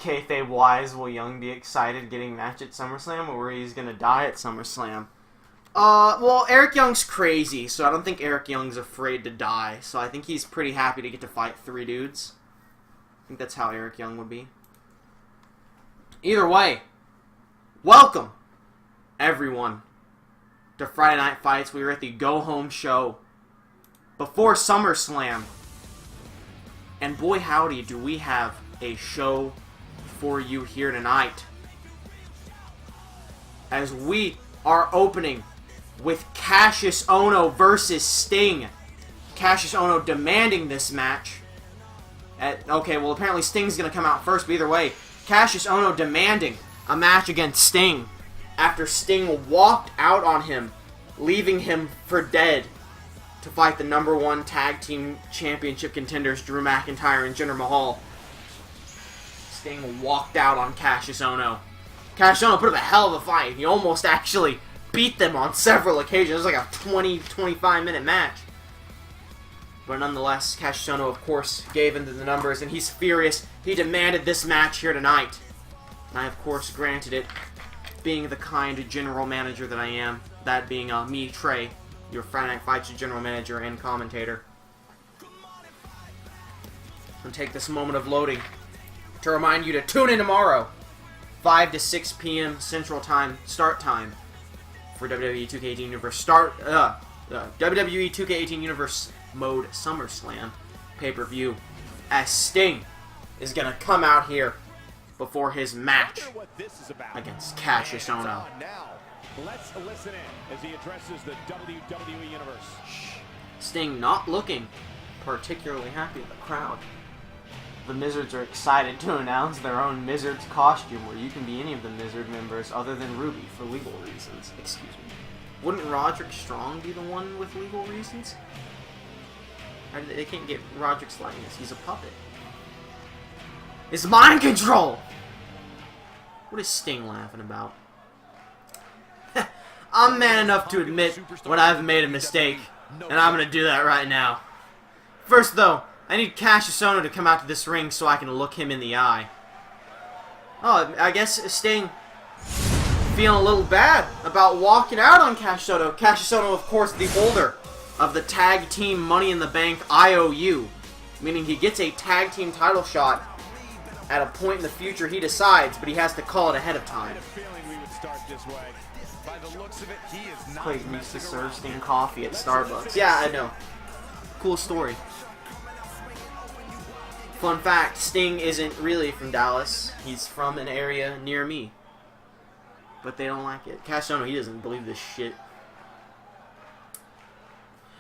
kayfabe wise, will Young be excited getting match at SummerSlam, or he's gonna die at SummerSlam? Well, Eric Young's crazy, so I don't think Eric Young's afraid to die. So I think he's pretty happy to get to fight 3 dudes. I think that's how Eric Young would be. Either way, welcome, everyone, to Friday Night Fights. We were at the go-home show before SummerSlam. And boy howdy, do we have a show for you here tonight. As we are opening with Cassius Ohno versus Sting. Cassius Ohno demanding this match. Okay, well apparently Sting's going to come out first, but either way, Cassius Ohno demanding a match against Sting after Sting walked out on him, leaving him for dead to fight the #1 tag team championship contenders Drew McIntyre and Jinder Mahal. Sting walked out on Cassius Ohno. Cassius Ohno put up a hell of a fight. He almost actually beat them on several occasions. It was like a 20-25 minute match. But nonetheless, Cassius Ohno, of course, gave into the numbers, and he's furious. He demanded this match here tonight. And I, of course, granted it, being the kind general manager that I am. That being me, Trey, your Friday Night Fights general manager and commentator. And take this moment of loading to remind you to tune in tomorrow, 5 to 6 p.m. Central Time, start time, for WWE 2K18 Universe WWE 2K18 Universe Mode SummerSlam pay-per-view, as Sting is going to come out here before his match against Cassius Ohno. Let's listen in as he addresses the WWE Universe. Sting not looking particularly happy with the crowd. The Mizzards are excited to announce their own Mizzards costume, where you can be any of the Mizzard members other than Ruby for legal reasons. Excuse me. Wouldn't Roderick Strong be the one with legal reasons? They can't get Roderick's likeness. He's a puppet. It's mind control! What is Sting laughing about? I'm man enough to admit when I've made a mistake, and I'm going to do that right now. First, though, I need Cassius Ohno to come out to this ring so I can look him in the eye. Oh, I guess Sting feeling a little bad about walking out on Cassius Ohno. Cassius Ohno, of course, the holder of the Tag Team Money in the Bank IOU, meaning he gets a Tag Team title shot at a point in the future he decides, but he has to call it ahead of time. Clayton used to serve Sting coffee at Starbucks. Yeah, I know. Cool story. Fun fact, Sting isn't really from Dallas. He's from an area near me. But they don't like it. Cassius Ohno, he doesn't believe this shit.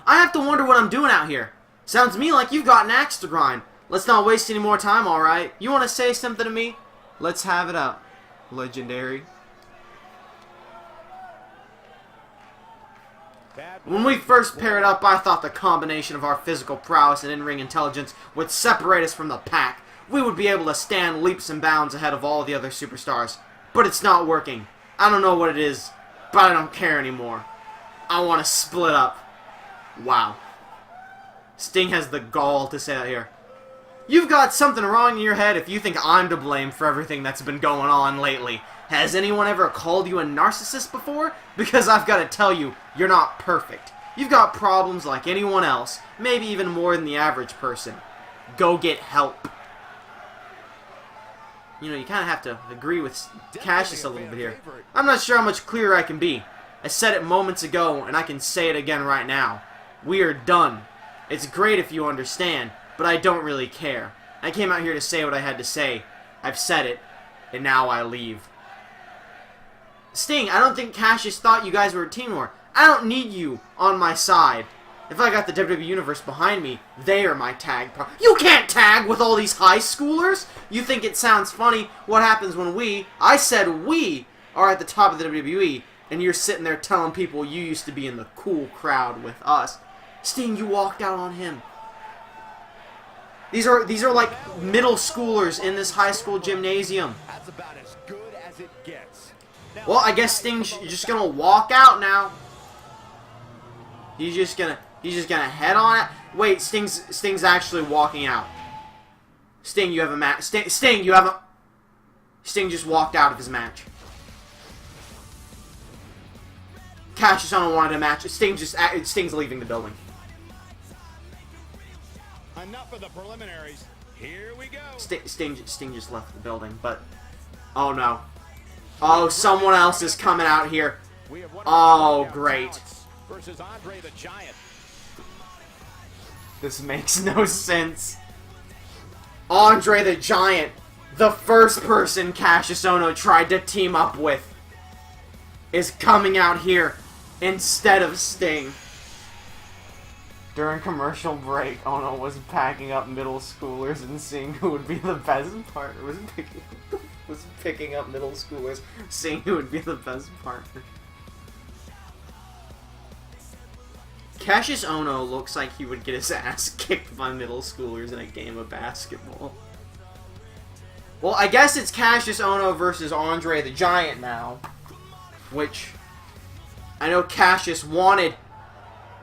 I have to wonder what I'm doing out here. Sounds to me like you've got an axe to grind. Let's not waste any more time, alright? You want to say something to me? Let's have it up. Legendary. When we first paired up, I thought the combination of our physical prowess and in-ring intelligence would separate us from the pack. We would be able to stand leaps and bounds ahead of all the other superstars. But it's not working. I don't know what it is, but I don't care anymore. I want to split up. Wow. Sting has the gall to say that here. You've got something wrong in your head if you think I'm to blame for everything that's been going on lately. Has anyone ever called you a narcissist before? Because I've got to tell you, you're not perfect. You've got problems like anyone else, maybe even more than the average person. Go get help. You know, you kind of have to agree with Cassius a little bit here. I'm not sure how much clearer I can be. I said it moments ago, and I can say it again right now. We are done. It's great if you understand, but I don't really care. I came out here to say what I had to say. I've said it, and now I leave. Sting, I don't think Cassius thought you guys were a team anymore. I don't need you on my side. If I got the WWE Universe behind me, they are my tag partner. You can't tag with all these high schoolers! You think it sounds funny what happens when I said we, are at the top of the WWE, and you're sitting there telling people you used to be in the cool crowd with us. Sting, you walked out on him. These are like middle schoolers in this high school gymnasium. That's about as good as it gets. Well, I guess Sting's just gonna walk out now. He's just gonna head on it. Wait, Sting's actually walking out. Sting, you have a match. Sting, you have a. Sting just walked out of his match. Cassius Ohno wanted a match. Sting's leaving the building. Enough of the preliminaries. Here we go. Sting just left the building, but oh no. Oh, someone else is coming out here. Oh, great. Versus Andre the Giant. This makes no sense. Andre the Giant, the first person Cassius Ohno tried to team up with, is coming out here instead of Sting. During commercial break, Ohno was packing up middle schoolers and seeing who would be the best partner. Was picking up middle schoolers, seeing who would be the best partner. Cassius Ohno looks like he would get his ass kicked by middle schoolers in a game of basketball. Well, I guess it's Cassius Ohno versus Andre the Giant now, which I know Cassius wanted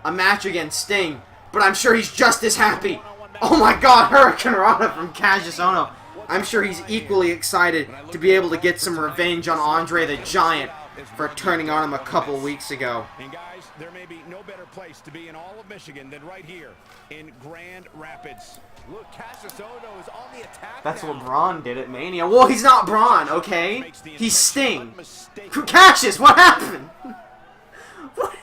a match against Sting, but I'm sure he's just as happy. Oh my god, Hurricane Rana from Cassius Ohno. I'm sure he's equally excited to be able to get some revenge on Andre the Giant for turning on him a couple weeks ago. And guys, there may be no better place to be in all of Michigan than right here in Grand Rapids. Look, Cassius Ohno is on the attack. That's what Braun did at Mania. Well, he's not Braun, okay? He's Sting. Cassius, what happened? What?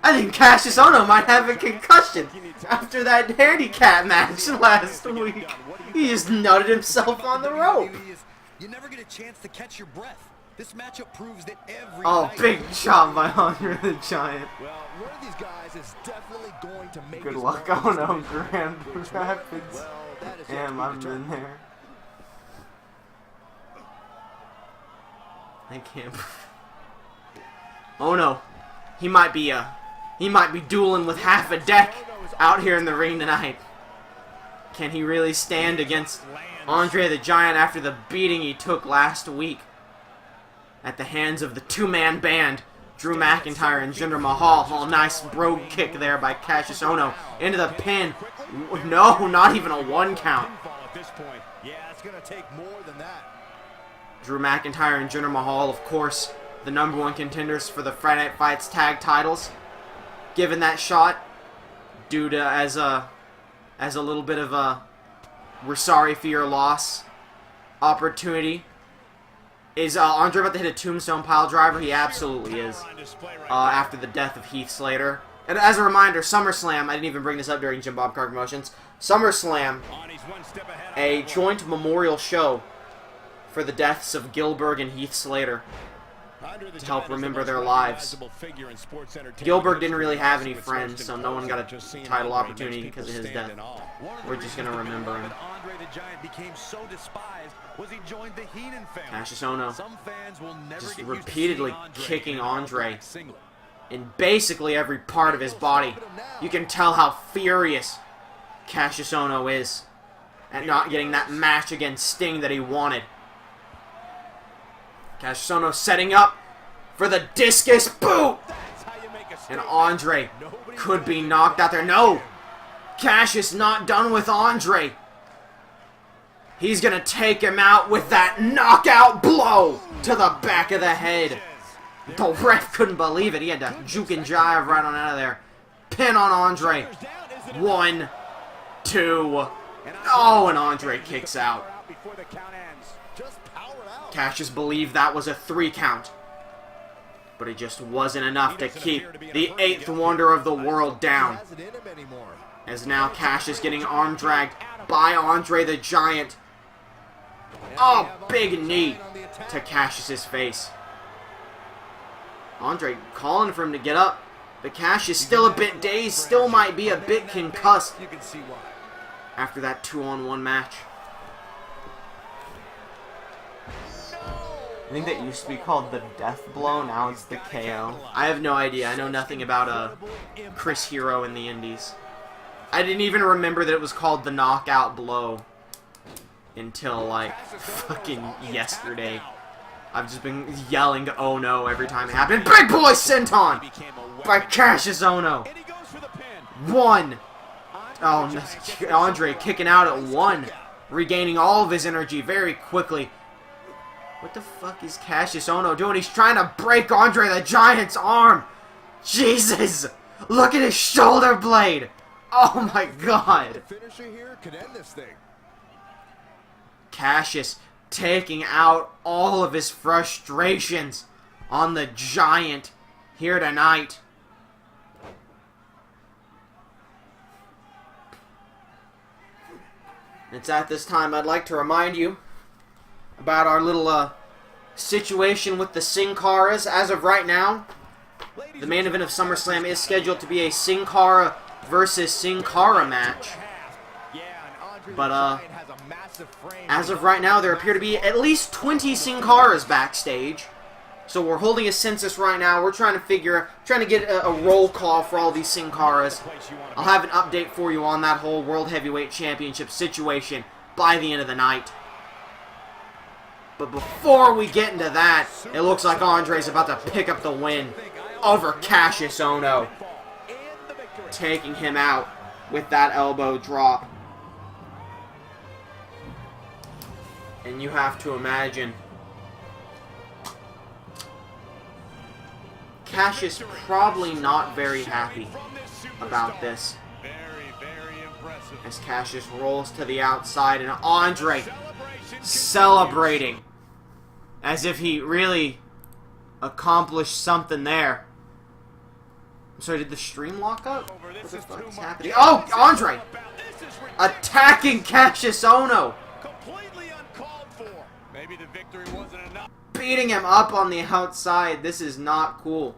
I think Cassius Ohno might have a concussion after that handicap match last week. He just nutted himself on the rope. You never get a chance to catch your breath. This matchup proves that every big job by Andre the Giant. Well, one of these guys is definitely going to make Good luck, Ohno, Grand Rapids. Well, that is Damn, I've been there. I can't. Oh no, he might be dueling with half a deck out here in the ring tonight. Can he really stand against Andre the Giant after the beating he took last week at the hands of the two-man band, Drew McIntyre and Jinder Mahal? Oh, nice brogue kick there by Cassius Ohno into the pin. No, not even a 1 count. Yeah, it's going to take more than that. Drew McIntyre and Jinder Mahal, of course, the #1 contenders for the Friday Night Fights tag titles, given that shot due to as a little bit of a we're sorry for your loss opportunity. Is Andre about to hit a tombstone pile driver? He absolutely is. After the death of Heath Slater. And as a reminder, SummerSlam, I didn't even bring this up during Jim Bob Card Promotions. SummerSlam, a joint memorial show for the deaths of Gilbert and Heath Slater, to help remember their lives. Gilbert didn't really have any friends, so no one got a title opportunity because of his death. We're just going to remember him. Cassius Ohno just repeatedly kicking Andre in basically every part of his body. You can tell how furious Cassius Ohno is at not getting that match against Sting that he wanted. Cassius Ohno setting up for the discus boot! And Andre could be knocked out there. No! Cassius not done with Andre. He's gonna take him out with that knockout blow to the back of the head. The ref couldn't believe it. He had to juke and jive right on out of there. Pin on Andre. 1, 2. Oh, and Andre kicks out. Cassius believed that was a 3 count. But it just wasn't enough to keep the 8th wonder of the world down. As now Cassius getting arm dragged by Andre the Giant. Oh, big knee to Cassius's face. Andre calling for him to get up, but Cassius still a bit dazed, still might be a bit concussed after that 2-on-1 match. I think that used to be called the Death Blow, now it's the KO. I have no idea. I know nothing about Chris Hero in the Indies. I didn't even remember that it was called the Knockout Blow until, like, fucking yesterday. I've just been yelling "Oh no" every time it happened. Big Boy Senton by Cassius Ohno. 1. Oh, Andre kicking out at 1. regaining all of his energy very quickly. What the fuck is Cassius Ohno doing? He's trying to break Andre the Giant's arm. Jesus! Look at his shoulder blade. Oh my god. The finisher here could end this thing. Cassius taking out all of his frustrations on the Giant here tonight. It's at this time I'd like to remind you about our little situation with the Sin Caras. As of right now, the main event of SummerSlam is scheduled to be a Sin Cara versus Sin Cara match. But as of right now, there appear to be at least 20 Sin Caras backstage. So we're holding a census right now. We're trying to get a roll call for all these Sin Caras. I'll have an update for you on that whole World Heavyweight Championship situation by the end of the night. But before we get into that, it looks like Andre's about to pick up the win over Cassius Ohno, taking him out with that elbow drop. And you have to imagine Cassius probably not very happy about this. As Cassius rolls to the outside and Andre celebrating as if he really accomplished something there. I'm sorry, did the stream lock up? What the fuck is happening? Oh, Andre attacking Cassius Ohno. Beating him up on the outside. This is not cool.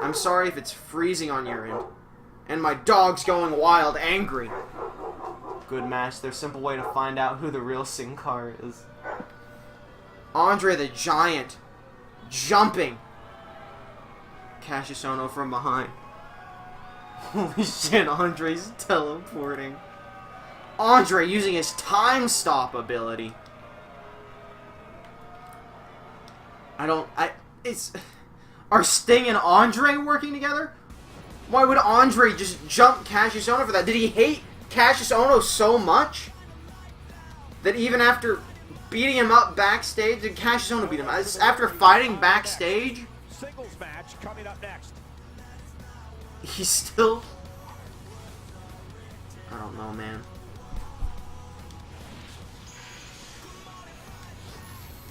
I'm sorry if it's freezing on your end. And my dog's going wild, angry. Good match. There's a simple way to find out who the real Sin Cara is. Andre the Giant jumping Cassius Ohno from behind. Holy shit, Andre's teleporting. Andre using his time stop ability. Are Sting and Andre working together? Why would Andre just jump Cassius Ohno for that? Did he hate Cassius Ohno so much that even after beating him up backstage, did Cassius Ohno beat him? After fighting backstage, Singles match coming up next. he's still... I don't know, man.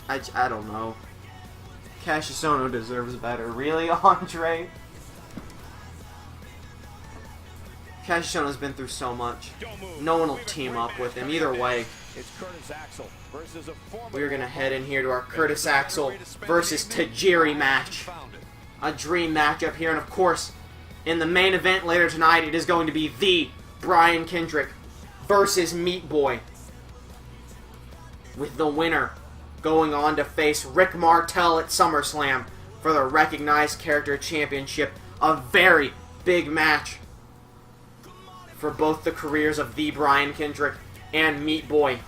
I don't know. Cassius Ohno deserves better. Really, Andre? Cassius Ohno's been through so much. No one will team up with him. Either way, we're going to head in here to our Curtis Axel versus Tajiri match. A dream matchup here. And of course, in the main event later tonight, it is going to be the Brian Kendrick versus Meat Boy. With the winner going on to face Rick Martel at SummerSlam for the Recognized Character Championship. A very big match for both the careers of the Brian Kendrick and Meat Boy.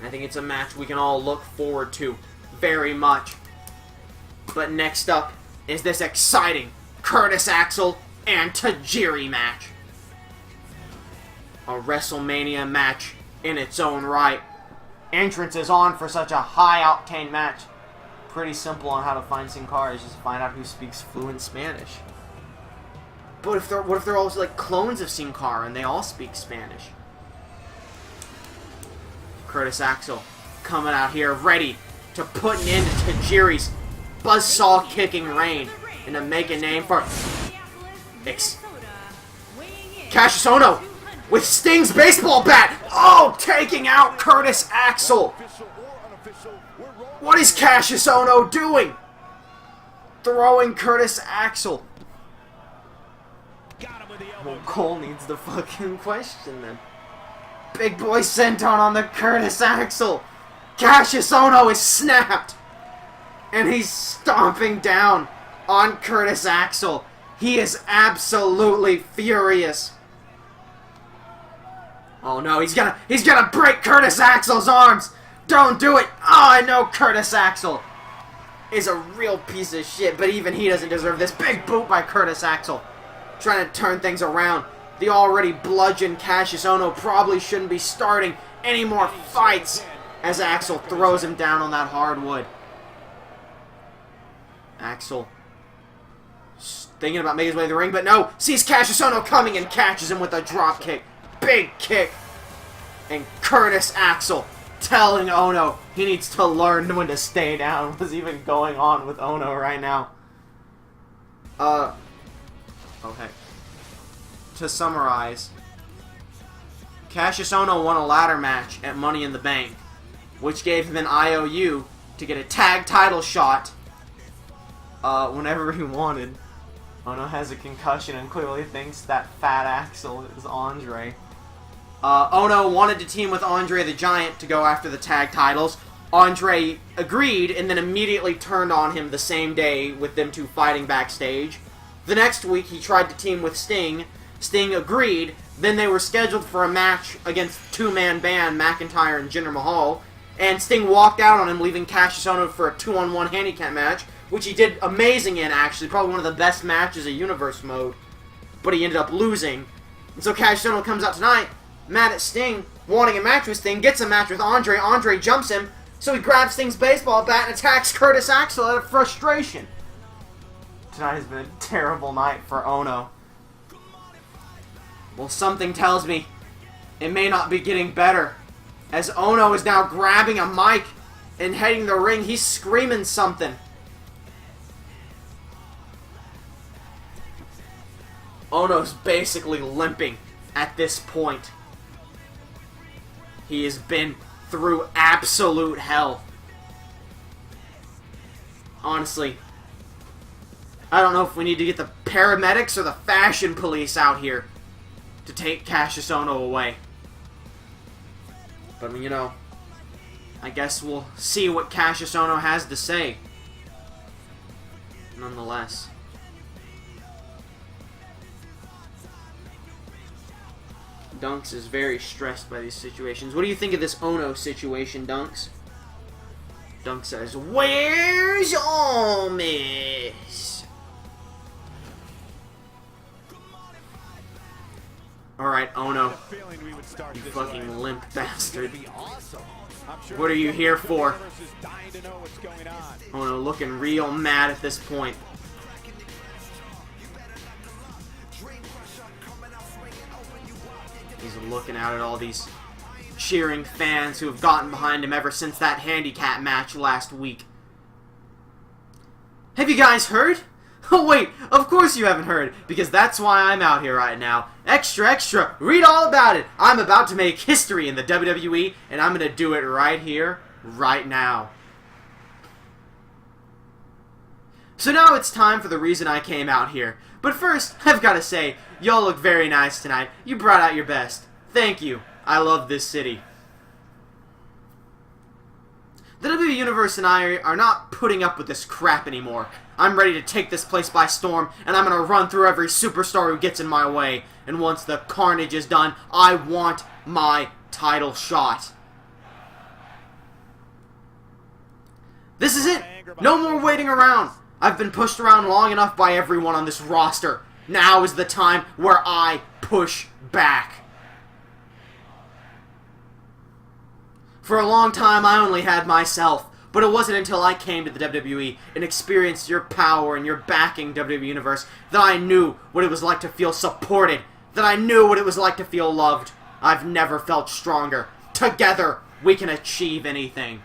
I think it's a match we can all look forward to very much. But next up is this exciting Curtis Axel and Tajiri match. A WrestleMania match in its own right. Entrance is on for such a high-octane match. Pretty simple on how to find Sin Caras. Just find out who speaks fluent Spanish. But what if they're all like clones of Sin Cara and they all speak Spanish? Curtis Axel coming out here ready to put an end to Tajiri's buzzsaw kicking reign and to make a name for Cassius Ohno with Sting's baseball bat. Oh, taking out Curtis Axel. What is Cassius Ohno doing? Throwing Curtis Axel. Well, Cole needs the fucking question then. Big boy senton on the Curtis Axel. Cassius Ohno is snapped. And he's stomping down on Curtis Axel. He is absolutely furious. Oh no, he's gonna break Curtis Axel's arms. Don't do it. Oh, I know Curtis Axel is a real piece of shit, but even he doesn't deserve this. Big boot by Curtis Axel. Trying to turn things around. The already bludgeoned Cassius Ohno probably shouldn't be starting any more fights as Axel throws him down on that hardwood. Axel thinking about making his way to the ring, but no, sees Cassius Ohno coming and catches him with a drop kick. Big kick. And Curtis Axel telling Ohno he needs to learn when to stay down. What's even going on with Ohno right now? Okay. To summarize, Cassius Ohno won a ladder match at Money in the Bank, which gave him an IOU to get a tag title shot whenever he wanted. Ohno has a concussion and clearly thinks that fat Axel is Andre. Ohno wanted to team with Andre the Giant to go after the tag titles. Andre agreed and then immediately turned on him the same day with them two fighting backstage. The next week he tried to team with Sting. Sting agreed. Then they were scheduled for a match against two-man band McIntyre and Jinder Mahal. And Sting walked out on him, leaving Cassius Ohno for a 2-on-1 handicap match, which he did amazing in, actually. Probably one of the best matches of Universe mode. But he ended up losing. And so Cassius Ohno comes out tonight, mad at Sting, wanting a match with Sting, gets a match with Andre. Andre jumps him, so he grabs Sting's baseball bat and attacks Curtis Axel out of frustration. Tonight has been a terrible night for Ohno. Well, something tells me it may not be getting better, as Ohno is now grabbing a mic and heading to the ring. He's screaming something. Ohno's basically limping at this point. He has been through absolute hell. Honestly, I don't know if we need to get the paramedics or the fashion police out here to take Cassius Ohno away. But, you know, I guess we'll see what Cassius Ohno has to say. Nonetheless. Dunks is very stressed by these situations. What do you think of this Ohno situation, Dunks? Dunk says, "Where's Almas?" Alright, Ohno. You fucking limp bastard. What are you here for? Ohno looking real mad at this point. He's looking out at all these cheering fans who have gotten behind him ever since that handicap match last week. Have you guys heard? Oh wait, of course you haven't heard, because that's why I'm out here right now. Extra, extra, read all about it. I'm about to make history in the WWE, and I'm going to do it right here, right now. So now it's time for the reason I came out here. But first, I've got to say, y'all look very nice tonight. You brought out your best. Thank you. I love this city. The WWE Universe and I are not putting up with this crap anymore. I'm ready to take this place by storm, and I'm going to run through every superstar who gets in my way. And once the carnage is done, I want my title shot. This is it. No more waiting around. I've been pushed around long enough by everyone on this roster. Now is the time where I push back. For a long time, I only had myself, but it wasn't until I came to the WWE and experienced your power and your backing, WWE Universe, that I knew what it was like to feel supported, that I knew what it was like to feel loved. I've never felt stronger. Together, we can achieve anything.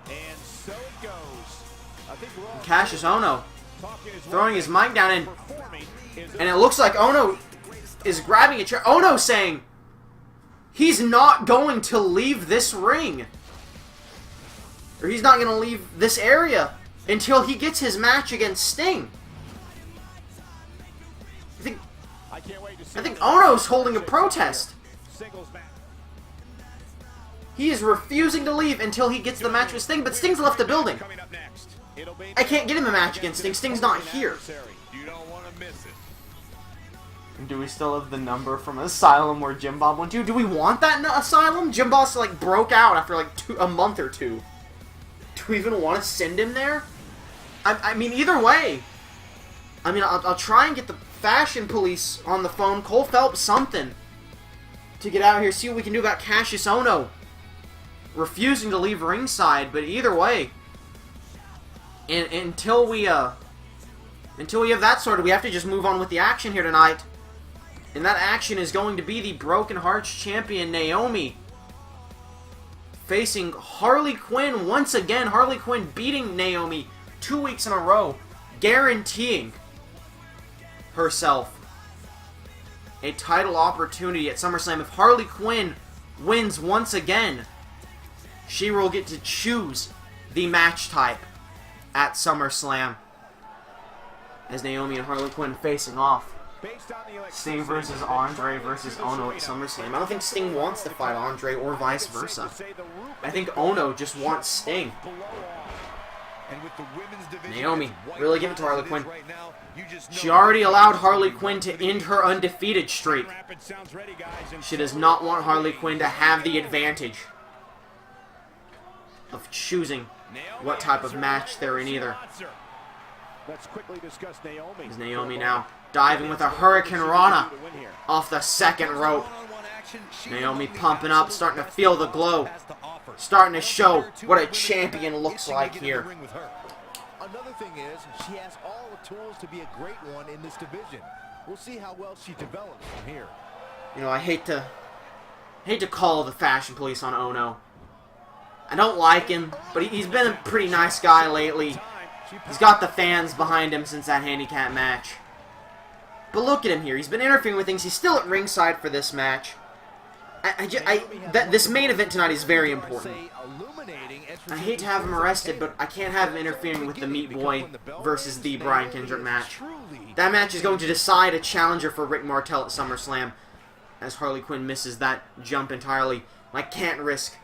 And so it goes. Cassius Ohno throwing his mic down, and it looks like Ohno is grabbing a chair. Ohno saying he's not going to leave this ring. Or he's not going to leave this area until he gets his match against Sting. I think Ohno's holding a protest. He is refusing to leave until he gets the match with Sting, but Sting's left the building. I can't get him a match against Sting. Sting's not here. Do we still have the number from Asylum where Jim Bob went to? Do we want that Asylum? Jim Bob like broke out after like a month or two. Do we even want to send him there? I mean, either way. I mean, I'll try and get the Fashion Police on the phone. Cole Phelps something to get out here. See what we can do about Cassius Ohno refusing to leave ringside. But either way, until we have that sorted, we have to just move on with the action here tonight. And that action is going to be the Broken Hearts champion Naomi facing Harley Quinn once again. Harley Quinn beating Naomi 2 weeks in a row, guaranteeing herself a title opportunity at SummerSlam. If Harley Quinn wins once again, she will get to choose the match type at SummerSlam. As Naomi and Harley Quinn facing off. Sting versus Andre versus Ohno at SummerSlam. I don't think Sting wants to fight Andre or vice versa. I think Ohno just wants Sting. Naomi, really give it to Harley Quinn. She already allowed Harley Quinn to end her undefeated streak. She does not want Harley Quinn to have the advantage of choosing what type of match they're in either. Let's quickly discuss Naomi. Is Naomi now diving with a Hurricane Rana off the second rope. Naomi pumping up, starting to feel the glow. Starting to show what a champion looks like here. Another thing is, she has all the tools to be a great one in this division. We'll see how well she develops from here. You know, I hate to call the Fashion Police on Ohno. I don't like him, but he's been a pretty nice guy lately. He's got the fans behind him since that handicap match. But look at him here. He's been interfering with things. He's still at ringside for this match. This main event tonight is very important. I hate to have him arrested, but I can't have him interfering with the Meat Boy versus the Brian Kendrick match. That match is going to decide a challenger for Rick Martel at SummerSlam, as Harley Quinn misses that jump entirely. I can't risk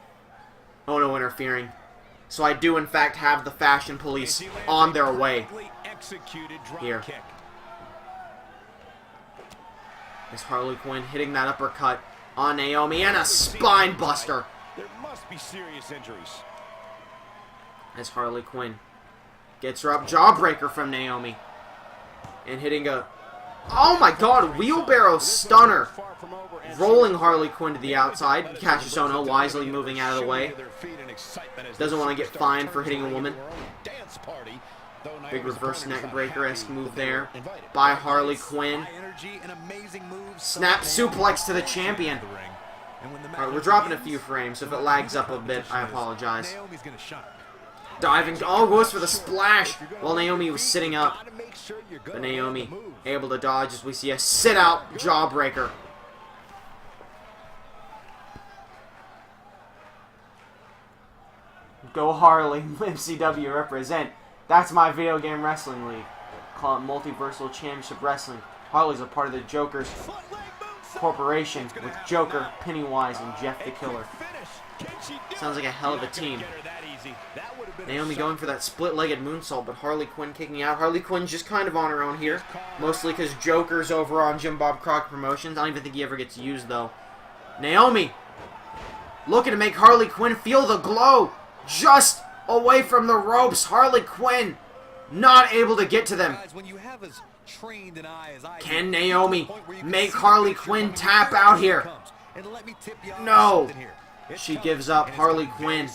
Ohno interfering. So I do, in fact, have the Fashion Police on their way here. As Harley Quinn hitting that uppercut on Naomi and a spine buster. There must be serious injuries. As Harley Quinn gets her up, jawbreaker from Naomi. And hitting a, oh my god, wheelbarrow stunner. Rolling Harley Quinn to the outside. Cassius Ohno wisely moving out of the way. Doesn't want to get fined for hitting a woman. Big reverse neck breaker-esque move there by Harley Quinn. Snap suplex to the champion. Alright, we're dropping a few frames, so if it lags up a bit, I apologize. Diving, oh, goes for the splash while Naomi was sitting up. But Naomi able to dodge as we see a sit-out jawbreaker. Go Harley, MCW represent. That's my video game wrestling league. Call it Multiversal Championship Wrestling. Harley's a part of the Joker's Corporation with Joker, Pennywise, and Jeff the Killer. Sounds like a hell of a team. Naomi going for that split-legged moonsault, but Harley Quinn kicking out. Harley Quinn's just kind of on her own here. Mostly because Joker's over on Jim Bob Crockett Promotions. I don't even think he ever gets used, though. Naomi looking to make Harley Quinn feel the glow. Just away from the ropes. Harley Quinn not able to get to them. Can Naomi make Harley Quinn tap out here? No. She gives up. Harley Quinn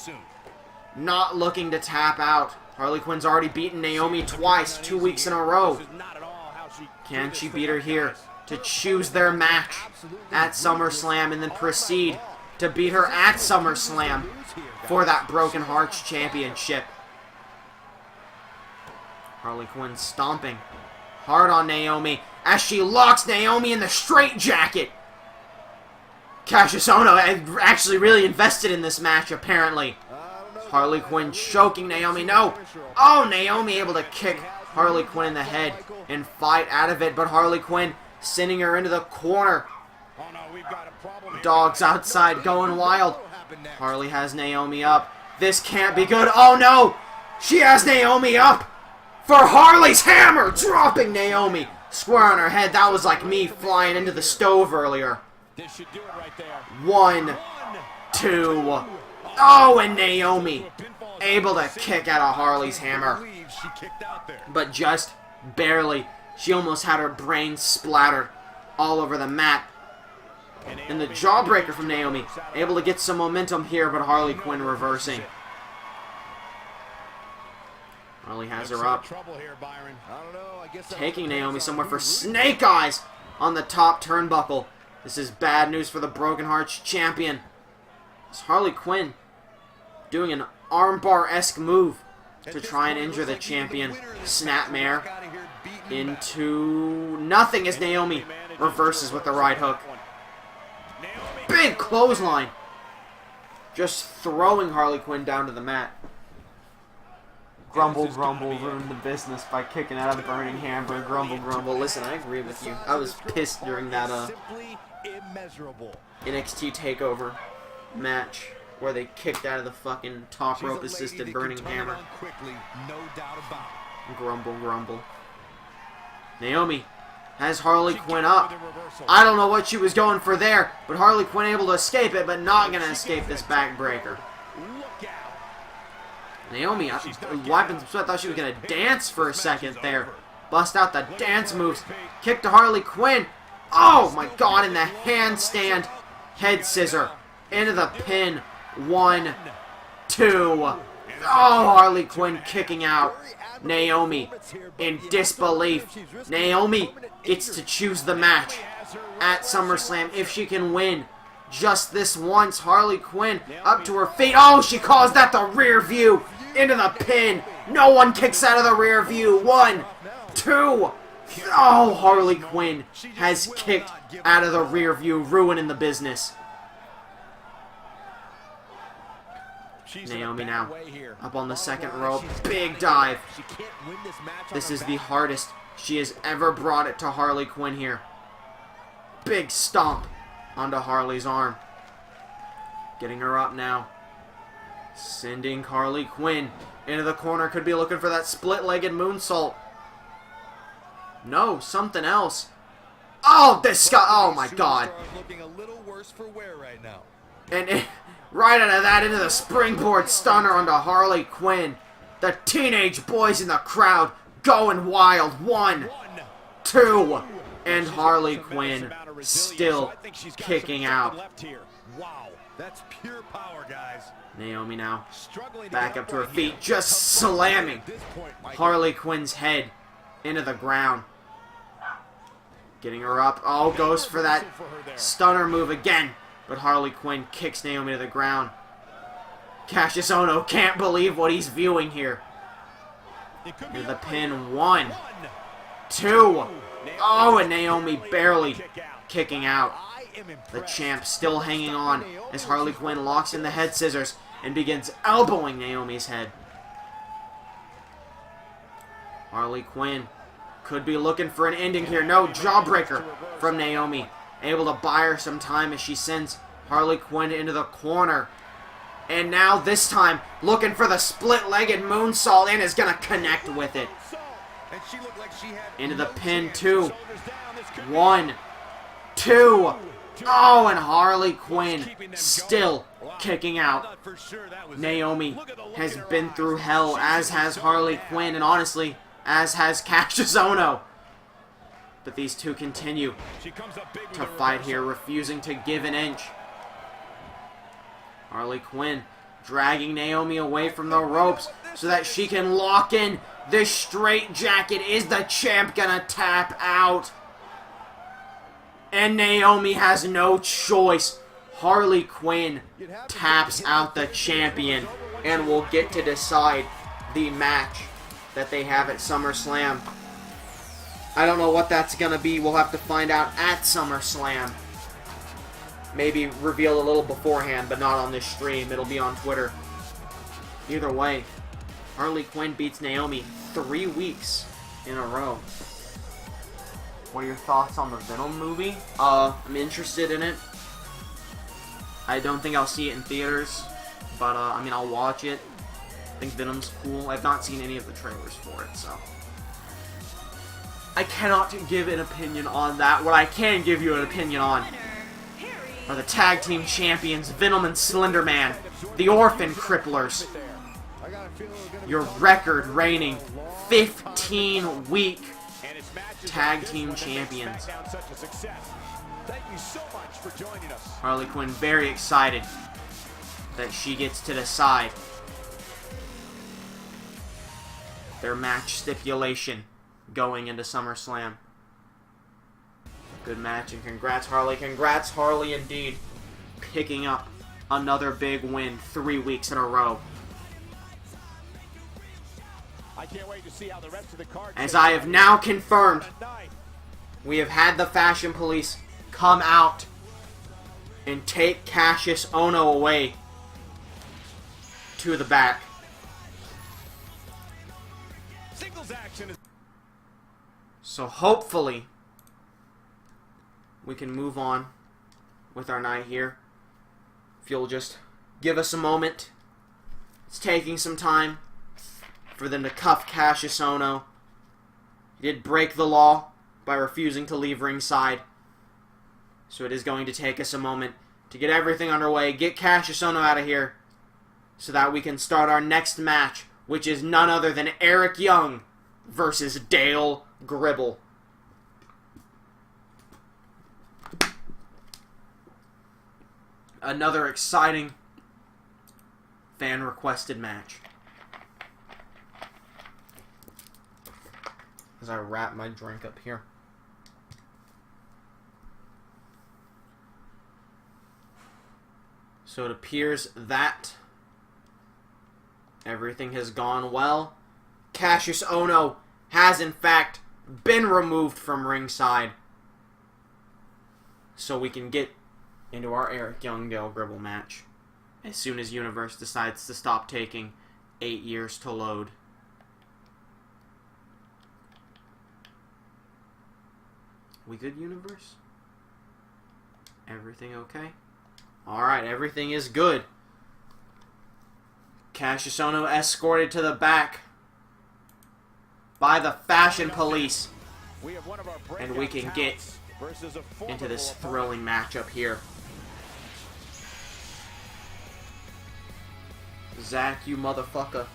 not looking to tap out. Harley Quinn's already beaten Naomi twice, 2 weeks in a row. Can she beat her here to choose their match at SummerSlam and then proceed to beat her at SummerSlam for that Broken Hearts Championship? Harley Quinn stomping hard on Naomi as she locks Naomi in the straitjacket. Cassius Ohno actually really invested in this match, apparently. Harley Quinn choking Naomi. No! Oh, Naomi able to kick Harley Quinn in the head and fight out of it, but Harley Quinn sending her into the corner. Dogs outside going wild. Harley has Naomi up. This can't be good. Oh, no! She has Naomi up for Harley's hammer, dropping Naomi square on her head. That was like me flying into the stove earlier. 1, 2. Oh, and Naomi able to kick out of Harley's hammer. But just barely. She almost had her brains splattered all over the mat. And the jawbreaker from Naomi. Able to get some momentum here, but Harley Quinn reversing. Harley has her up. Taking Naomi somewhere for snake eyes on the top turnbuckle. This is bad news for the Broken Hearts champion. It's Harley Quinn doing an armbar-esque move to try and injure the champion. Snapmare into nothing as Naomi reverses with the right hook. Big clothesline. Just throwing Harley Quinn down to the mat. Grumble, grumble, ruined the business by kicking out a burning hamburger. Grumble, grumble. Listen, I agree with you. I was pissed during that NXT TakeOver match where they kicked out of the fucking top rope assisted burning hammer. Grumble, grumble. Naomi has Harley Quinn up. I don't know what she was going for there, but Harley Quinn able to escape it, but not going to escape this backbreaker. Naomi wiping some sweat. Thought she was going to dance for a second there. Bust out the dance moves. Kick to Harley Quinn. Oh my god, in the handstand. Head scissor. Into the pin. 1, 2. Oh, Harley Quinn kicking out. Naomi in disbelief. Naomi gets to choose the match at SummerSlam if she can win. Just this once, Harley Quinn up to her feet. Oh, she calls that the rear view. Into the pin. No one kicks out of the rear view. 1, 2. Oh, Harley Quinn has kicked out of the rear view, ruining the business. Naomi now up on the second rope. Big dive. This is the hardest she has ever brought it to Harley Quinn here. Big stomp onto Harley's arm. Getting her up now. Sending Harley Quinn into the corner. Could be looking for that split-legged moonsault. No, something else. Oh, this guy. Oh, my God. And right out of that into the springboard stunner onto Harley Quinn. The teenage boys in the crowd going wild. 1, 2. And Harley Quinn still kicking out. Wow, that's pure power, guys. Naomi now back up to her feet, just slamming Harley Quinn's head into the ground. Getting her up. Oh, goes for that stunner move again. But Harley Quinn kicks Naomi to the ground. Cassius Ohno can't believe what he's viewing here. Into the pin. 1, 2. Oh, and Naomi barely kicking out. The champ still hanging on as Harley Quinn locks in the head scissors and begins elbowing Naomi's head. Harley Quinn could be looking for an ending here. No, jawbreaker from Naomi. Able to buy her some time as she sends Harley Quinn into the corner. And now this time looking for the split-legged moonsault and is going to connect with it. Into the pin. 2, 1, 2. Oh, and Harley Quinn still kicking out. Naomi has been through hell, as has Harley Quinn, and honestly, as has Cassius Ohno. But these two continue to fight here, refusing to give an inch. Harley Quinn dragging Naomi away from the ropes so that she can lock in this straitjacket. Is the champ gonna tap out? And Naomi has no choice. Harley Quinn taps out the champion and will get to decide the match that they have at SummerSlam. I don't know what that's going to be. We'll have to find out at SummerSlam. Maybe reveal a little beforehand, but not on this stream. It'll be on Twitter. Either way, Harley Quinn beats Naomi 3 weeks in a row. What are your thoughts on the Venom movie? I'm interested in it. I don't think I'll see it in theaters, but I mean, I'll watch it. I think Venom's cool. I've not seen any of the trailers for it, so I cannot give an opinion on that. What I can give you an opinion on are the tag team champions, Venom and Slender Man, the Orphan Cripplers. Your record reigning 15-week tag team champions. Thank you so much for joining us. Harley Quinn very excited that she gets to decide their match stipulation going into SummerSlam. Good match, and congrats, Harley. Congrats, Harley, indeed. Picking up another big win 3 weeks in a row. I can't wait to see how the rest of the card As I have now confirmed, we have had the Fashion Police come out and take Cassius Ohno away to the back. Singles action is So hopefully we can move on with our night here. If you'll just give us a moment. It's taking some time for them to cuff Cassius Ohno. He did break the law by refusing to leave ringside. So it is going to take us a moment to get everything underway, get Cassius Ohno out of here, so that we can start our next match, which is none other than Eric Young versus Dale Gribble. Another exciting fan-requested match. As I wrap my drink up here. So it appears that everything has gone well. Cassius Ohno has in fact been removed from ringside. So we can get into our Eric Young Dale Gribble match as soon as Universe decides to stop taking 8 years to load. We good, Universe? Everything okay? Alright, everything is good. Cassius Ohno escorted to the back by the Fashion Police. And we can get into this thrilling matchup here. Zach, you motherfucker.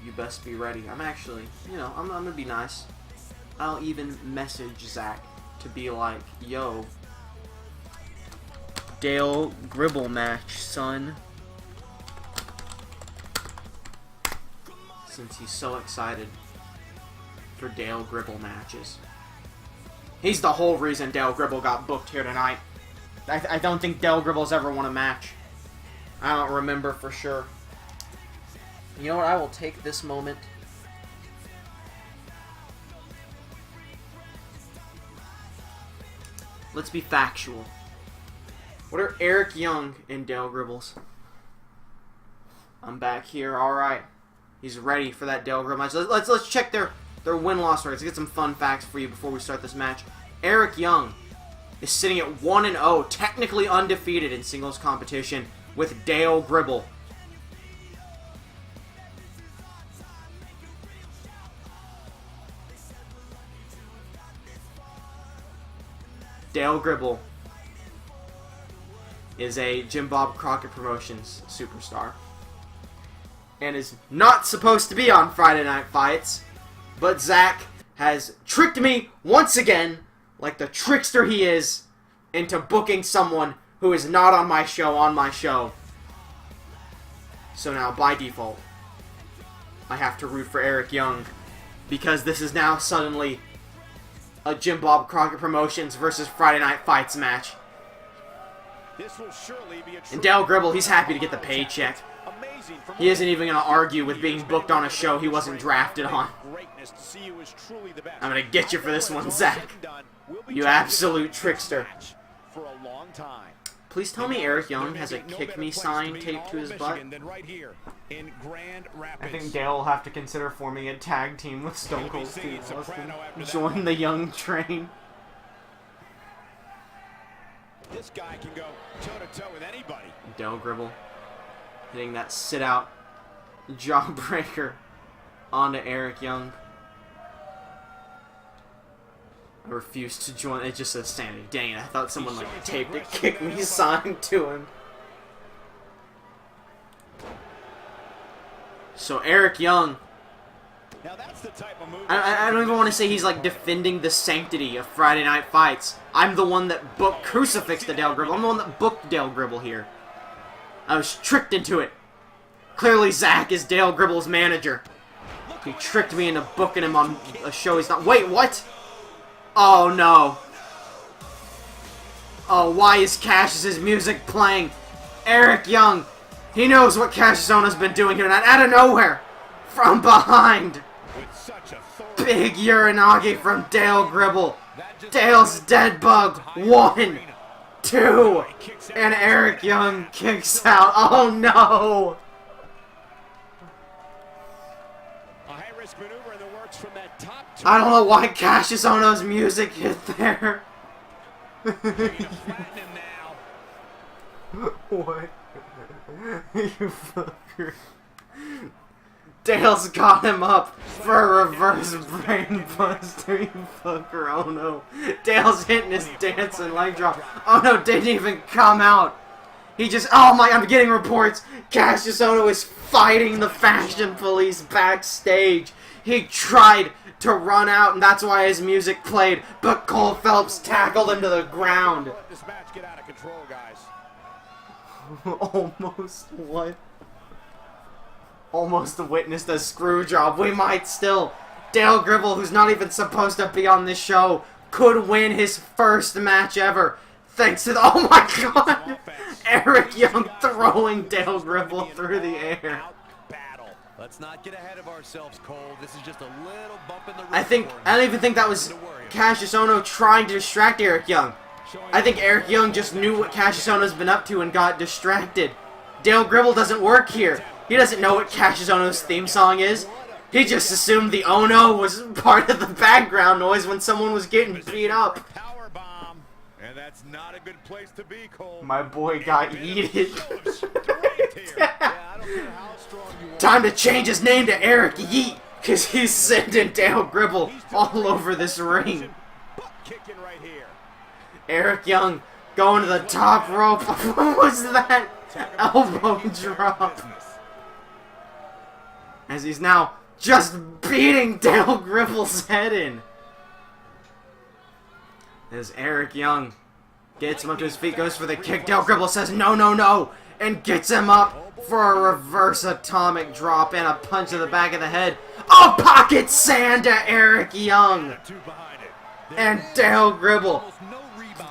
You best be ready. I'm actually, I'm gonna be nice. I'll even message Zach to be like, yo, Dale Gribble match, son. Since he's so excited for Dale Gribble matches. He's the whole reason Dale Gribble got booked here tonight. I don't think Dale Gribble's ever won a match. I don't remember for sure. You know what? I will take this moment let's be factual. What are Eric Young and Dale Gribble's? I'm back here. Alright. He's ready for that Dale Gribble match. Let's check their win-loss records. Let's get some fun facts for you before we start this match. Eric Young is sitting at 1-0, technically undefeated in singles competition with Dale Gribble. Dale Gribble is a Jim Bob Crockett Promotions superstar and is not supposed to be on Friday Night Fights, but Zach has tricked me once again, like the trickster he is, into booking someone who is not on my show. So now, by default, I have to root for Eric Young, because this is now suddenly a Jim Bob Crockett Promotions versus Friday Night Fights match. This will surely be a and Dale Gribble, he's happy to get the paycheck. He isn't even going to argue with being booked on a show he wasn't drafted on. I'm going to get you for this one, Zach. You absolute trickster. Please tell me Eric Young has a Kick Me sign taped to his butt. I think Dale will have to consider forming a tag team with Stone Cold Steve Austin. Join the Young train. This guy can go toe-to-toe with anybody. Dale Gribble hitting that sit-out jawbreaker onto Eric Young. I refuse to join. It just says Sanity. Dang it, I thought someone taped a Kick Me sign to him. So Eric Young, Now that's the type of move I don't even want to say he's like defending the sanctity of Friday Night Fights. I'm the one that crucifixed the Dale Gribble. I'm the one that booked Dale Gribble here. I was tricked into it. Clearly Zach is Dale Gribble's manager. He tricked me into booking him on a show he's not. Wait, what? Oh no. Oh, why is Cassius's music playing? Eric Young. He knows what Cassius Ohno's been doing here tonight. Out of nowhere. From behind. with such authority. Big Uranage from Dale Gribble. Dale's dead bug. 1, 2, and Eric Young kicks out. Oh no. A high-risk maneuver in the works from that top I don't know why Cassius Ohno's music hit there. Flatten him now. What? You fucker. Dale's got him up for a reverse brain buster, you fucker. Oh no. Dale's hitting his dancing leg drop. Oh no, didn't even come out. He just, oh my, I'm getting reports. Cassius Ohno is fighting the Fashion Police backstage. He tried to run out, and that's why his music played, but Cole Phelps tackled him to the ground. Let this match get out of control, guys. Almost what? Almost witnessed a screw job. We might still. Dale Gribble, who's not even supposed to be on this show, could win his first match ever. Thanks to the, oh my god! Eric Young throwing Dale Gribble through the air. Let's not get ahead of ourselves, Cole. This is just a little bump in the road. I don't even think that was Cassius Ohno trying to distract Eric Young. I think Eric Young just knew what Cassius Ohno's been up to and got distracted. Dale Gribble doesn't work here. He doesn't know what Cassius Ohno's theme song is. He just assumed the Ohno was part of the background noise when someone was getting beat up. Power bomb. And that's not a good place to be, Cole. My boy got yeeted. Yeah, I don't care how strong you are. Time to change his name to Eric Yeet, because he's sending Dale Gribble all over this ring. Butt kicking right here. Eric Young going to the top rope. What was that? Elbow drop. As he's now just beating Dale Gribble's head in. As Eric Young gets him up to his feet, goes for the kick. Dale Gribble says no, no, no, and gets him up for a reverse atomic drop and a punch to the back of the head. Oh, pocket sand to Eric Young. And Dale Gribble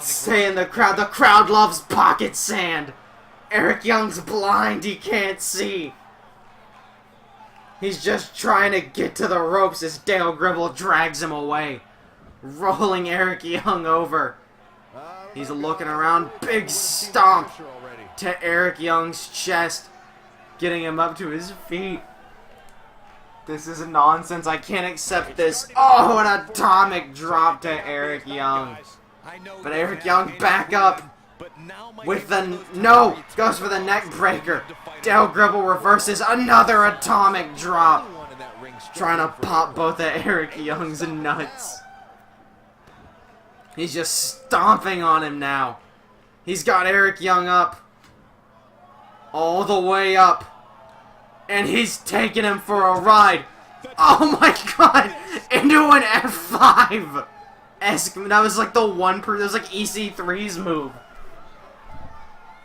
saying the crowd loves pocket sand. Eric Young's blind, he can't see. He's just trying to get to the ropes as Dale Gribble drags him away, rolling Eric Young over. He's looking around, big stomp to Eric Young's chest, getting him up to his feet. This is nonsense, I can't accept this. Oh, an atomic drop to Eric Young. But Eric Young back up with the, no, goes for the neck breaker. Dale Gribble reverses another atomic drop, trying to pop both of Eric Young's nuts. He's just stomping on him now. He's got Eric Young up, all the way up, and he's taking him for a ride. Oh my god, into an F5. That was like the one that was like EC3's move.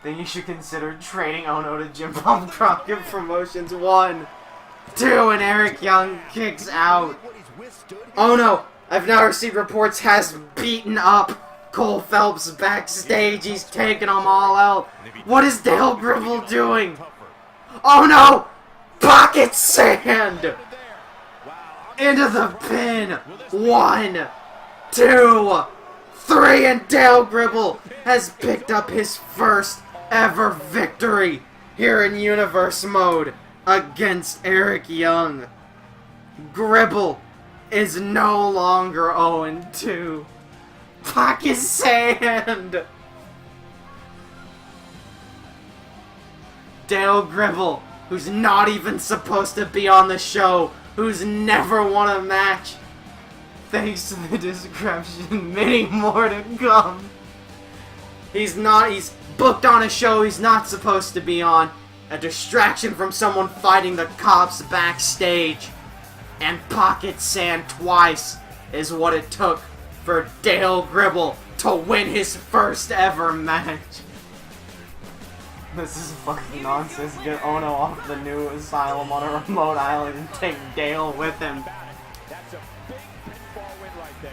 Then you should consider trading Ohno to Jim Bob Crockett Promotions. 1, 2, and Eric Young kicks out. Ohno, I've now received reports, has beaten up Cole Phelps backstage. He's taking them all out. What is Dale Gribble doing? Oh no! Pocket sand! Into the pin. 1, 2, 3, and Dale Gribble has picked up his first ever victory here in Universe mode against Eric Young. Gribble is no longer 0-2. Pocket sand! Dale Gribble, who's not even supposed to be on the show, who's never won a match. Thanks to the description, many more to come. He's booked on a show he's not supposed to be on. A distraction from someone fighting the cops backstage. And pocket sand twice is what it took for Dale Gribble to win his first ever match. This is fucking nonsense. Get Ono off the new asylum on a remote island and take Dale with him. That's a big pinfall win right there.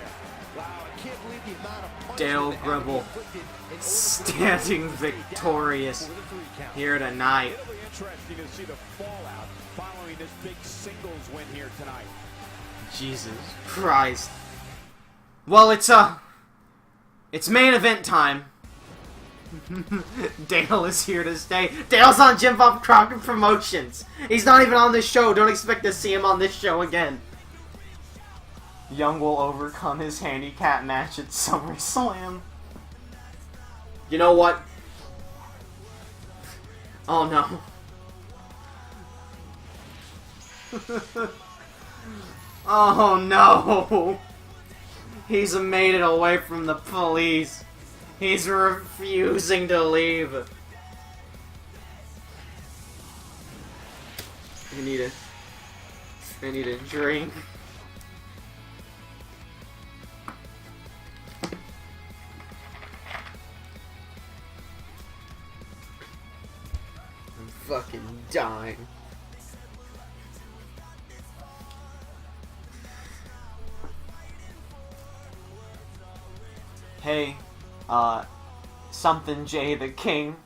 Wow, I can't believe the amount of punishment Dale that had to be Gribble inflicted in order for standing victorious with a 3 count. here tonight. Really interesting to see the fallout following this big singles win here tonight. Jesus Christ. Well, it's main event time. Dale is here to stay. Dale's on Jim Bob Crockett Promotions. He's not even on this show. Don't expect to see him on this show again. Young will overcome his handicap match at SummerSlam. You know what? Oh no. Oh no. He's made it away from the police. He's refusing to leave. I need a drink. I'm fucking dying. Hey, something Jay the King.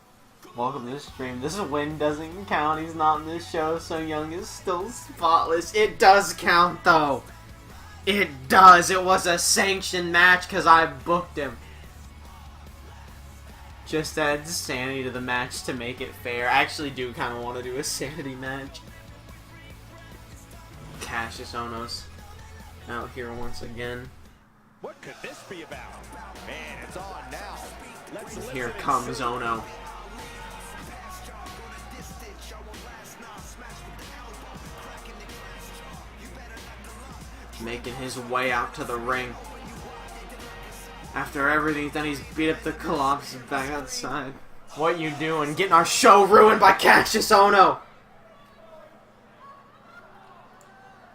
Welcome to the stream. This win doesn't count. He's not in this show, so Young is still spotless. It does count, though. It does. It was a sanctioned match because I booked him. Just add sanity to the match to make it fair. I actually do kind of want to do a sanity match. Cassius Ohno's out here once again. What could this be about? Man, it's on now. Let's Here listen comes and see. Ohno. Making his way out to the ring. After everything he's done, he's beat up the Collapse back outside. What you doing? Getting our show ruined by Cassius Ohno.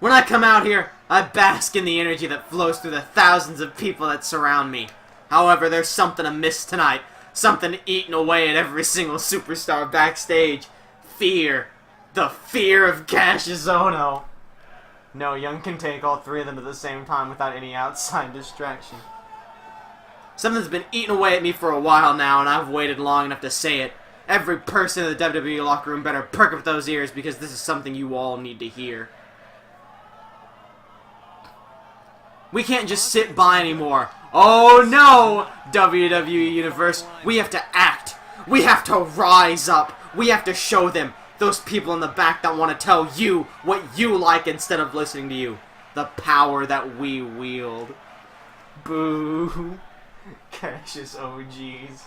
When I come out here, I bask in the energy that flows through the thousands of people that surround me. However, there's something amiss tonight. Something eating away at every single superstar backstage. Fear. The fear of Cassius Ohno. No, Young can take all three of them at the same time without any outside distraction. Something's been eating away at me for a while now, and I've waited long enough to say it. Every person in the WWE locker room better perk up those ears because this is something you all need to hear. We can't just sit by anymore. Oh no, WWE Universe. We have to act. We have to rise up. We have to show them, those people in the back that want to tell you what you like instead of listening to you, the power that we wield. Boo. Cassius OGs.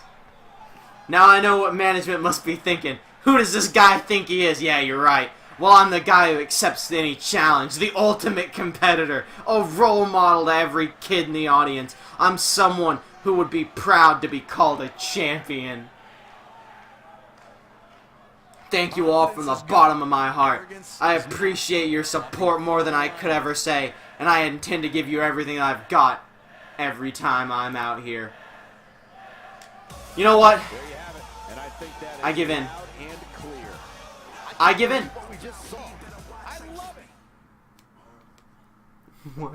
Now I know what management must be thinking. Who does this guy think he is? Yeah, you're right. Well, I'm the guy who accepts any challenge, the ultimate competitor, a role model to every kid in the audience. I'm someone who would be proud to be called a champion. Thank you all from the bottom of my heart. I appreciate your support more than I could ever say, and I intend to give you everything I've got every time I'm out here. You know what? There you have it. And I think that I is give in. loud and clear. I give in. What we just saw. I love it. What?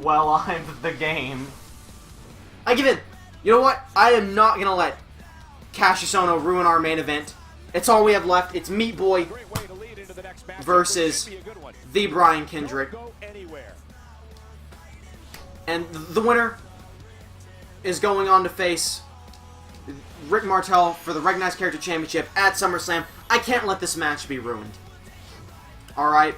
Well, I'm the game. I give in. You know what? I am not gonna let Cassius Ohno ruin our main event. It's all we have left. It's Meat Boy Great way to lead into the next match. versus Should be a good one. the Brian Kendrick. Don't go anywhere. And the winner is going on to face Rick Martel for the Recognized Character Championship at SummerSlam. I can't let this match be ruined. Alright?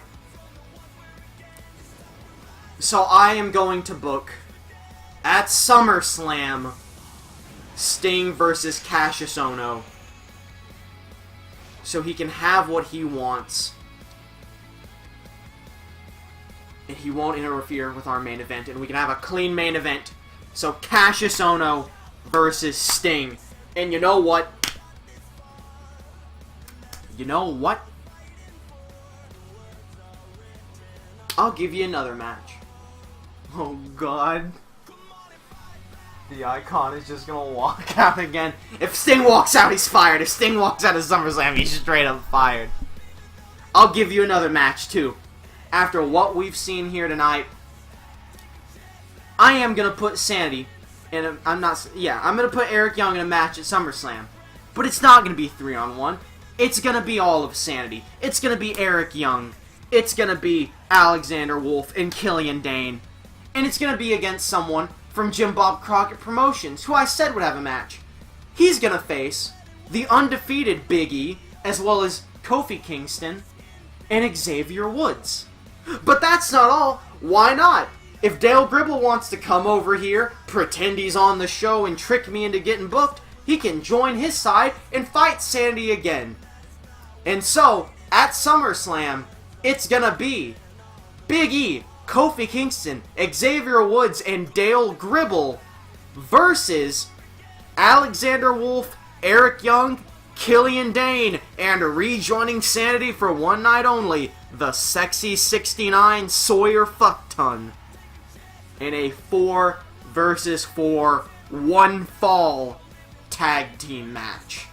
So I am going to book at SummerSlam Sting versus Cassius Ohno so he can have what he wants. And he won't interfere with our main event, and we can have a clean main event. So Cassius Ohno versus Sting. And you know what? You know what? I'll give you another match. Oh god. The Icon is just gonna walk out again. If Sting walks out, he's fired. If Sting walks out of SummerSlam, he's straight up fired. I'll give you another match, too. After what we've seen here tonight, I am gonna put Sanity in a, I'm gonna put Eric Young in a match at SummerSlam. But it's not gonna be 3-on-1. It's gonna be all of Sanity. It's gonna be Eric Young. It's gonna be Alexander Wolf and Killian Dane. And it's gonna be against someone from Jim Bob Crockett Promotions, who I said would have a match. He's gonna face the undefeated Big E, as well as Kofi Kingston and Xavier Woods. But that's not all. Why not? If Dale Gribble wants to come over here, pretend he's on the show, and trick me into getting booked, he can join his side and fight Sanity again. And so, at SummerSlam, it's gonna be Big E, Kofi Kingston, Xavier Woods, and Dale Gribble versus Alexander Wolf, Eric Young, Killian Dane, and rejoining Sanity for one night only, the Sexy 69 Sawyer Fuckton. In a 4 versus 4 one fall tag team match.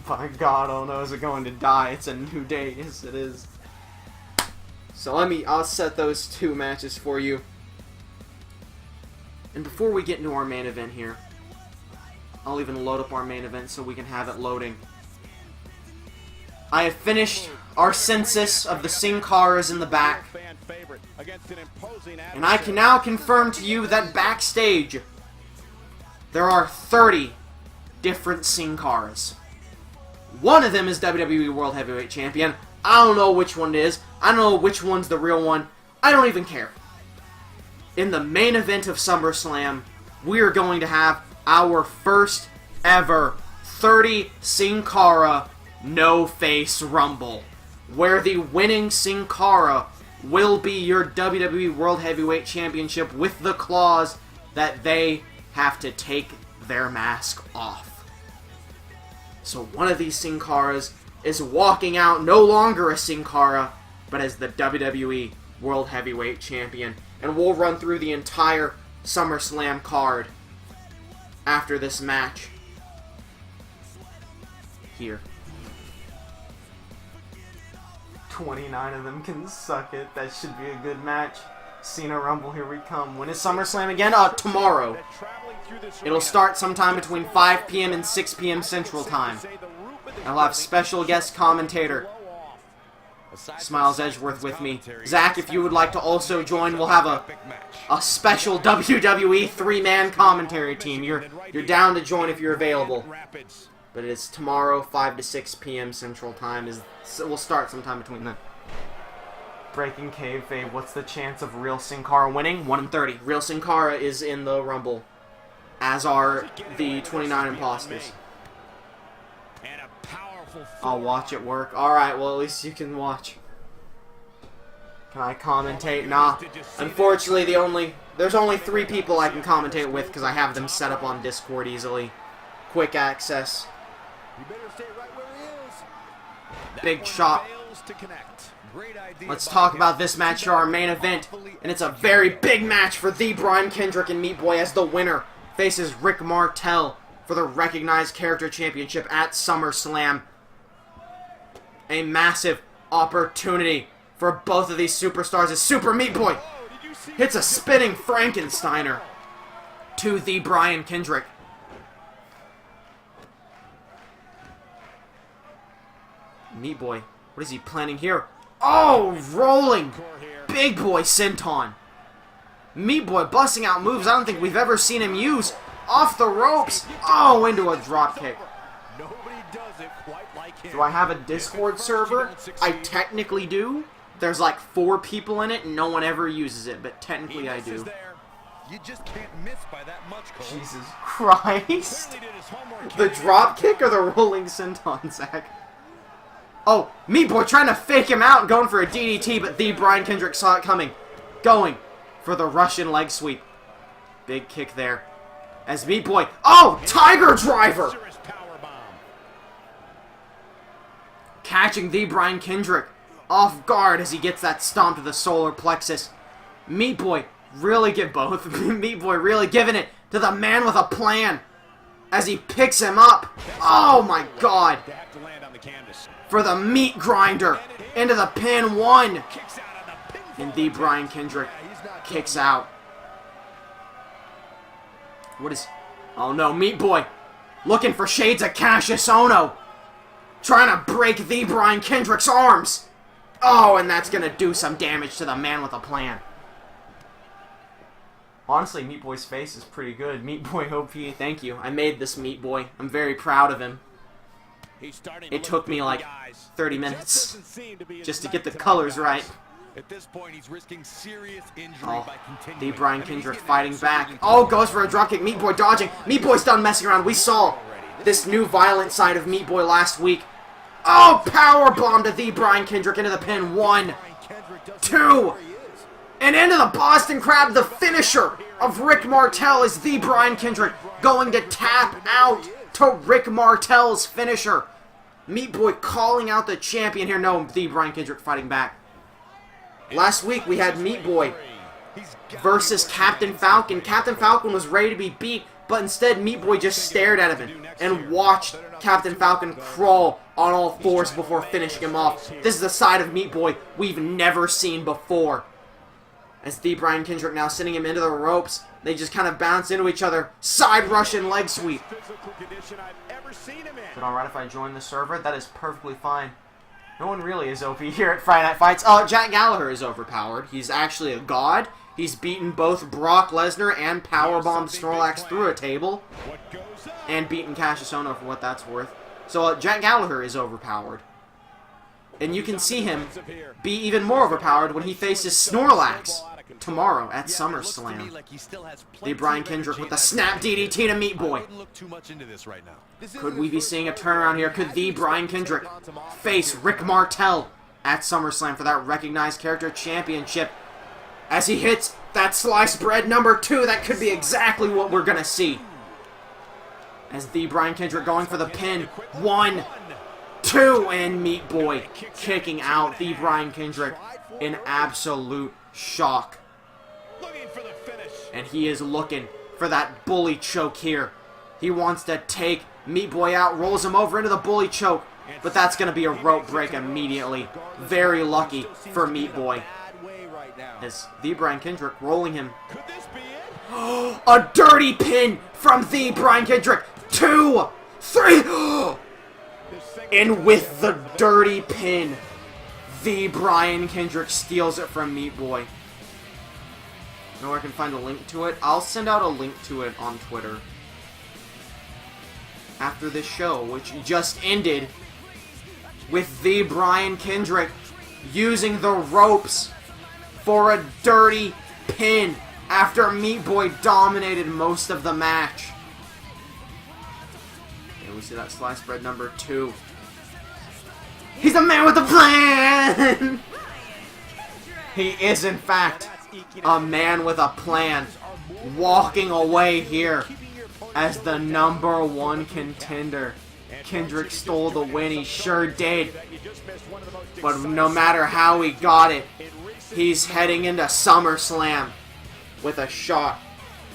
By God, oh no, is it going to die? It's a new day. Yes, it is. So I'll set those 2 matches for you. And before we get into our main event here, I'll even load up our main event so we can have it loading. I have finished our census of the Sin Caras in the back. And I can now confirm to you that backstage, there are 30 different Sin Caras. One of them is WWE World Heavyweight Champion. I don't know which one it is. I don't know which one's the real one. I don't even care. In the main event of SummerSlam, we are going to have our first ever 30 Sin Cara no-face Rumble, where the winning Sin Cara will be your WWE World Heavyweight Championship with the clause that they have to take their mask off. So one of these Sin Caras is walking out no longer a Sin Cara, but as the WWE World Heavyweight Champion. And we'll run through the entire SummerSlam card after this match here. 29 of them can suck it. That should be a good match. Cena Rumble, here we come. When is SummerSlam again? Tomorrow. It'll start sometime between 5 p.m. and 6 p.m. Central Time. I'll have special guest commentator Smiles Edgeworth with me. Zach, if you would like to also join, we'll have a special WWE 3-man commentary team. You're down to join if you're available. But it's tomorrow, 5 to 6 p.m. Central Time. We'll start sometime between then. Breaking kayfabe, what's the chance of real Sin Cara winning? 1 in 30. Real Sin Cara is in the Rumble, as are the 29 imposters. I'll watch it work. Alright, well at least you can watch. Can I commentate? Nah. Unfortunately, there's only 3 people I can commentate with because I have them set up on Discord easily. Quick access. Big shot. Let's talk about this match here, our main event. And it's a very big match for the Brian Kendrick and Meat Boy, as the winner faces Rick Martel for the Recognized Character Championship at SummerSlam. A massive opportunity for both of these superstars as Super Meat Boy hits a spinning Frankensteiner to the Brian Kendrick. Meat Boy, what is he planning here? Oh, rolling Big Boy Senton. Meat Boy busting out moves I don't think we've ever seen him use. Off the ropes. Oh, into a drop kick. Do I have a Discord server? I technically do. There's like 4 people in it and no one ever uses it, but technically I do. You just can't miss by that much, Cole. Jesus Christ. The drop kick or the rolling senton, Zach? Oh, Meat Boy trying to fake him out and going for a DDT, but the Brian Kendrick saw it coming. Going for the Russian leg sweep. Big kick there. As Meat Boy... Oh! Tiger Driver! catching the Brian Kendrick off guard as he gets that stomp to the solar plexus. Meat Boy really give both. Meat Boy really giving it to the man with a plan as he picks him up. Oh my god. For the meat grinder into the pin 1. And the Brian Kendrick kicks out. What is... Oh no, Meat Boy looking for shades of Cassius Ohno. Trying to break the Brian Kendrick's arms. Oh, and that's going to do some damage to the man with a plan. Honestly, Meat Boy's face is pretty good. Meat Boy OP, thank you. I made this Meat Boy. I'm very proud of him. It took me like 30 minutes just to get the colors right. At this point, he's risking serious injury by continuing. The Brian Kendrick fighting back. Oh, goes for a dropkick. Meat Boy dodging. Meat Boy's done messing around. We saw this new violent side of Meat Boy last week. Oh, powerbomb to the Brian Kendrick into the pin. 1, 2, and into the Boston Crab. The finisher of Rick Martel is the Brian Kendrick going to tap out to Rick Martel's finisher. Meat Boy calling out the champion here. No, the Brian Kendrick fighting back. Last week we had Meat Boy versus Captain Falcon. Captain Falcon was ready to be beat, but instead Meat Boy just stared at him and watched Captain Falcon crawl on all fours before finishing him off. This is a side of Meat Boy we've never seen before. As the Brian Kendrick now sending him into the ropes, they just kind of bounce into each other. Side Russian leg sweep. Is it alright if I join the server? That is perfectly fine. No one really is OP here at Friday Night Fights. Jack Gallagher is overpowered. He's actually a god. He's beaten both Brock Lesnar and powerbombed Snorlax through a table. And beaten Cassius Ohno for what that's worth. So Jack Gallagher is overpowered. And you can see him be even more overpowered when he faces Snorlax tomorrow at SummerSlam. The Brian Kendrick with the snap DDT to Meat Boy. Could we be seeing a turnaround here? Could the Brian Kendrick face Rick Martel at SummerSlam for that recognized character championship? As he hits that sliced bread number 2, that could be exactly what we're going to see. As the Brian Kendrick going for the pin. 1, 2, and Meat Boy kicking out the Brian Kendrick in absolute shock. And he is looking for that bully choke here. He wants to take Meat Boy out, rolls him over into the bully choke, but that's going to be a rope break immediately. Very lucky for Meat Boy. As the Brian Kendrick rolling him. A dirty pin from the Brian Kendrick. 2, 3. And with the dirty pin, the Brian Kendrick steals it from Meat Boy. You know where I can find a link to it? I'll send out a link to it on Twitter after this show, which just ended with the Brian Kendrick using the ropes for a dirty pin after Meat Boy dominated most of the match. Okay, we see that sliced bread number 2. He's the man with the plan! He is, in fact, a man with a plan. Walking away here as the #1 contender. Kendrick stole the win, he sure did. But no matter how he got it, he's heading into SummerSlam with a shot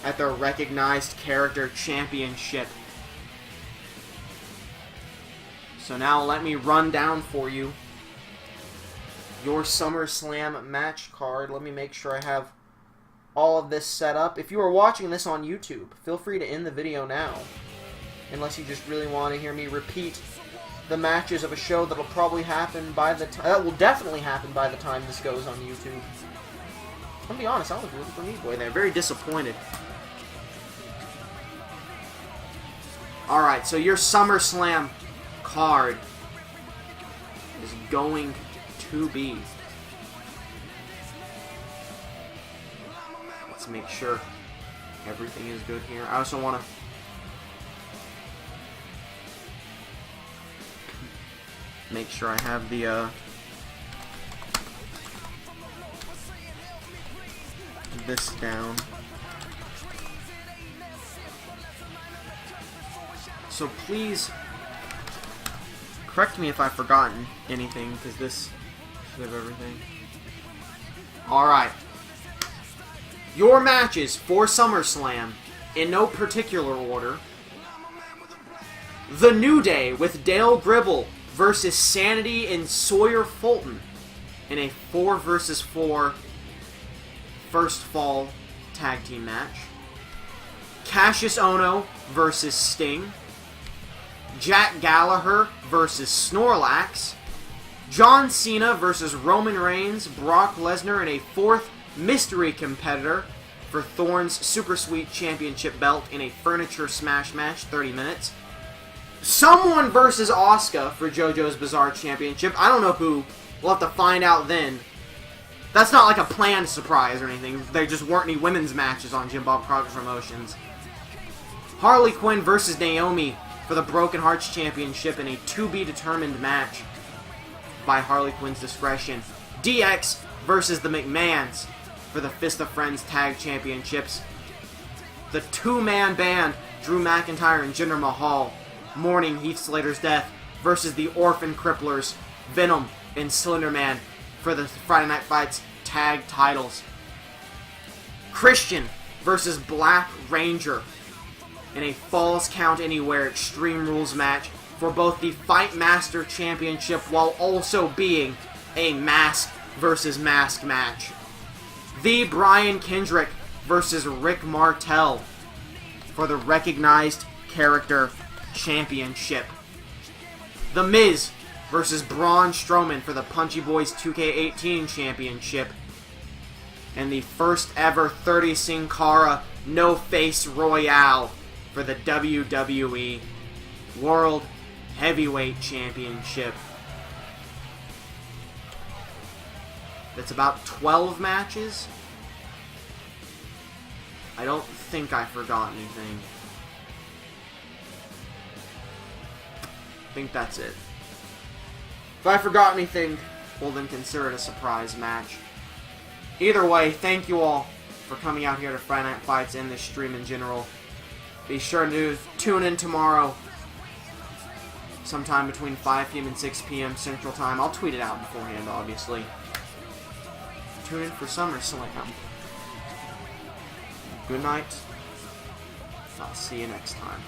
at the recognized character championship. So now let me run down for you your SummerSlam match card. Let me make sure I have all of this set up. If you are watching this on YouTube, feel free to end the video now. Unless you just really want to hear me repeat the matches of a show that'll probably happen by the time... That will definitely happen by the time this goes on YouTube. I'm gonna be honest, I was rooting for Meat Boy there. Very disappointed. Alright, so your SummerSlam card is going to be... Let's make sure everything is good here. I also want to... make sure I have the, this down. So please Correct me if I've forgotten anything, because this should have everything. Alright. Your matches for SummerSlam, in no particular order. The New Day with Dale Gribble versus Sanity and Sawyer Fulton in a 4 versus 4 first fall tag team match. Cassius Ohno versus Sting. Jack Gallagher versus Snorlax. John Cena versus Roman Reigns, Brock Lesnar in a 4th mystery competitor for Thorne's Super Sweet Championship belt in a Furniture Smash match, 30 minutes. Someone versus Asuka for JoJo's Bizarre Championship. I don't know who. We'll have to find out then. That's not like a planned surprise or anything. There just weren't any women's matches on Jim Bob Proctor Promotions. Harley Quinn versus Naomi for the Broken Hearts Championship in a to-be-determined match by Harley Quinn's discretion. DX versus the McMahons for the Fist of Friends Tag Championships. The two-man band, Drew McIntyre and Jinder Mahal, mourning Heath Slater's death, versus the Orphan Cripplers, Venom and Slender Man, for the Friday Night Fights tag titles. Christian versus Black Ranger in a Falls Count Anywhere Extreme Rules match for both the Fight Master Championship while also being a mask versus mask match. The Brian Kendrick versus Rick Martel for the Recognized Character Championship. The Miz versus Braun Strowman for the Punchy Boys 2K18 Championship. And the first ever 30 Sin Cara No Face Royale for the WWE World Heavyweight Championship. That's about 12 matches. I don't think I forgot anything. I think that's it. If I forgot anything, well then consider it a surprise match. Either way, thank you all for coming out here to Friday Night Fights and this stream in general. Be sure to tune in tomorrow, sometime between 5 p.m. and 6 p.m. Central Time. I'll tweet it out beforehand, obviously. Tune in for SummerSlam. Good night. I'll see you next time.